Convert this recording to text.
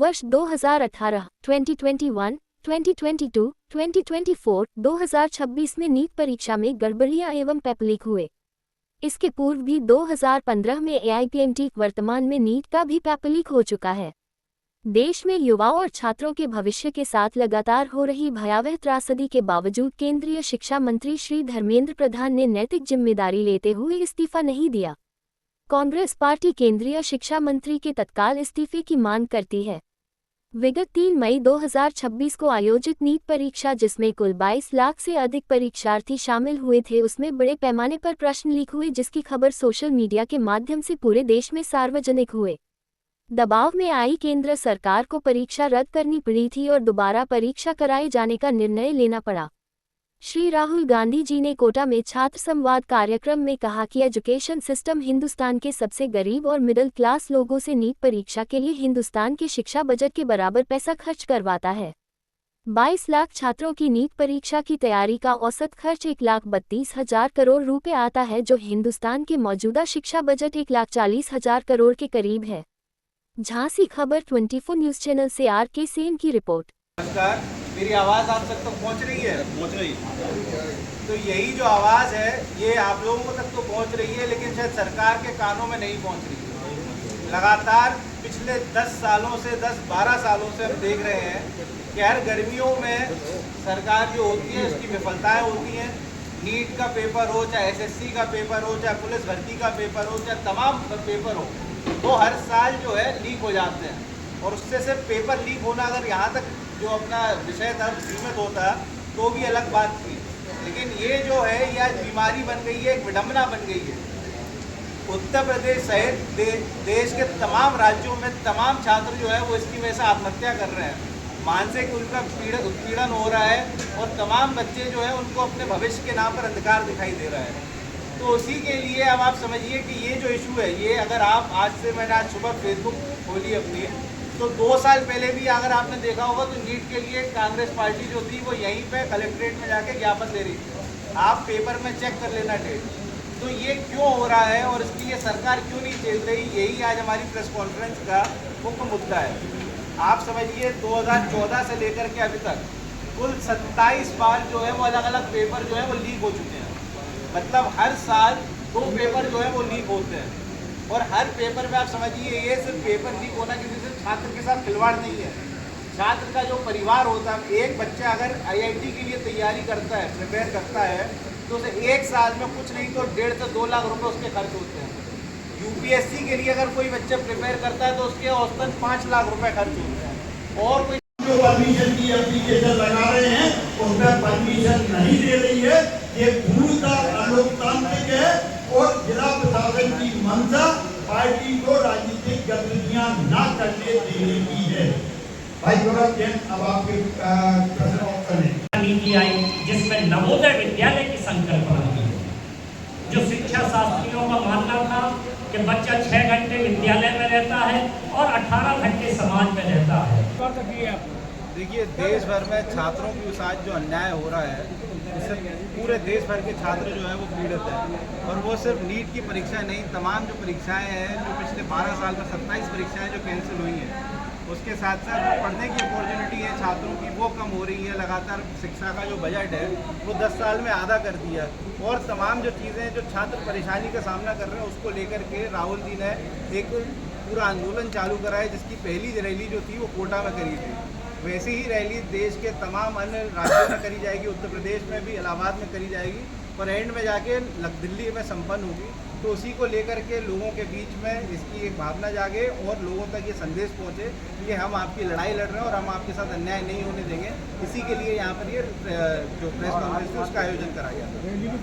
वर्ष 2018, 2021, 2022, 2024, 2026 में नीट परीक्षा में गड़बड़ियां एवं पेपर लीक हुए। इसके पूर्व भी 2015 में AIPMT, वर्तमान में नीट का भी पेपर लीक हो चुका है। देश में युवाओं और छात्रों के भविष्य के साथ लगातार हो रही भयावह त्रासदी के बावजूद केंद्रीय शिक्षा मंत्री श्री धर्मेंद्र प्रधान ने नैतिक जिम्मेदारी लेते हुए इस्तीफा नहीं दिया। कांग्रेस पार्टी केंद्रीय शिक्षा मंत्री के तत्काल इस्तीफे की मांग करती है। विगत 3 मई 2026 को आयोजित नीट परीक्षा, जिसमें कुल 22 लाख से अधिक परीक्षार्थी शामिल हुए थे, उसमें बड़े पैमाने पर प्रश्न लीक हुए, जिसकी खबर सोशल मीडिया के माध्यम से पूरे देश में सार्वजनिक हुए। दबाव में आई केंद्र सरकार को परीक्षा रद्द करनी पड़ी थी और दोबारा परीक्षा कराए जाने का निर्णय लेना पड़ा। श्री राहुल गांधी जी ने कोटा में छात्र संवाद कार्यक्रम में कहा कि एजुकेशन सिस्टम हिंदुस्तान के सबसे गरीब और मिडिल क्लास लोगों से नीट परीक्षा के लिए हिंदुस्तान के शिक्षा बजट के बराबर पैसा खर्च करवाता है। 22 लाख छात्रों की नीट परीक्षा की तैयारी का औसत खर्च 1,32,000 करोड़ रुपए आता है, जो हिंदुस्तान के मौजूदा शिक्षा बजट 1,40,000 करोड़ के करीब है। झांसी खबर 24 न्यूज चैनल से RK सेन की रिपोर्ट। नमस्कार, मेरी आवाज़ आप तक तो पहुंच रही है? पहुंच रही है। तो यही जो आवाज़ है ये आप लोगों तक तो पहुंच रही है, लेकिन शायद सरकार के कानों में नहीं पहुंच रही है। लगातार पिछले 10 सालों से 10-12 सालों से हम देख रहे हैं कि हर गर्मियों में सरकार जो होती है उसकी विफलताएं होती हैं। नीट का पेपर हो, चाहे SSC का पेपर हो, चाहे पुलिस भर्ती का पेपर हो, चाहे तमाम पेपर हो, वो हर साल जो है लीक हो जाते हैं। और उससे सिर्फ पेपर लीक होना अगर यहाँ तक जो अपना विषय था सीमित होता तो भी अलग बात थी, लेकिन ये जो है ये आज बीमारी बन गई है, एक विडंबना बन गई है। उत्तर प्रदेश सहित देश के तमाम राज्यों में तमाम छात्र जो है वो इसकी वजह से आत्महत्या कर रहे हैं। मानसिक उनका उत्पीड़न हो रहा है और तमाम बच्चे जो है उनको अपने भविष्य के नाम पर अंधकार दिखाई दे रहा है। तो उसी के लिए अब आप समझिए कि ये जो इशू है, ये अगर आप मैंने आज सुबह फेसबुक खोली अपनी, तो 2 साल पहले भी अगर आपने देखा होगा तो नीट के लिए कांग्रेस पार्टी जो थी वो यहीं पे कलेक्ट्रेट में जाके ज्ञापन दे रही थी। आप पेपर में चेक कर लेना डेट। तो ये क्यों हो रहा है और इसके लिए सरकार क्यों नहीं चल रही, यही आज हमारी प्रेस कॉन्फ्रेंस का मुख्य मुद्दा है। आप समझिए 2014 से लेकर के अभी तक कुल 27 बार जो है वो अलग अलग पेपर जो है वो लीक हो चुके हैं। मतलब हर साल 2 पेपर जो है वो लीक होते हैं और हर पेपर में आप समझिए ये सिर्फ पेपर लीक होना किसी से छात्र के साथ खिलवाड़ नहीं है। छात्र का जो परिवार होता है, एक बच्चा अगर IIT के लिए तैयारी करता है, प्रिपेयर करता है, तो उसे 1 साल में कुछ नहीं तो 1.5 से 2 लाख रुपए उसके खर्च होते हैं। UPSC के लिए अगर कोई बच्चा प्रिपेयर करता है तो उसके औसतन 5 लाख रुपए खर्च होते हैं। और कोई जो परमिशन की एप्लीकेशन लगा रहे हैं उसमें परमिशन नहीं दे रही है। ये पूर्णतः अलोकतांत्रिक है और जिला प्रशासन की मंशा पार्टी को राजनीतिक गतिविधियां न करने देने की है। भाई थोड़ा अब आपके प्रश्न नीति आई जिसमें नवोदय विद्यालय की संकल्पना की, जो शिक्षा शास्त्रियों का मानना था कि बच्चा 6 घंटे विद्यालय में रहता है और 18 घंटे समाज में रहता है। देखिए, देश भर में छात्रों के साथ जो अन्याय हो रहा है, इससे पूरे देश भर के छात्र जो है वो पीड़ित हैं। और वो सिर्फ नीट की परीक्षा नहीं, तमाम जो परीक्षाएं हैं जो पिछले 12 साल में 27 परीक्षाएं जो कैंसिल हुई हैं, उसके साथ साथ जो पढ़ने की अपॉर्चुनिटी है छात्रों की वो कम हो रही है। लगातार शिक्षा का जो बजट है वो 10 साल में आधा कर दिया। और तमाम जो चीज़ें जो छात्र परेशानी का सामना कर रहे हैं उसको लेकर के राहुल जी ने एक पूरा आंदोलन चालू करा है, जिसकी पहली रैली जो थी वो कोटा में करी थी। वैसी ही रैली देश के तमाम अन्य राज्यों में करी जाएगी, उत्तर प्रदेश में भी, इलाहाबाद में करी जाएगी और एंड में जाके दिल्ली में संपन्न होगी। तो उसी को लेकर के लोगों के बीच में इसकी एक भावना जागे और लोगों तक ये संदेश पहुंचे कि हम आपकी लड़ाई लड़ रहे हैं और हम आपके साथ अन्याय नहीं होने देंगे। इसी के लिए यहाँ पर ये जो प्रेस कॉन्फ्रेंस है उसका आयोजन करा गया था।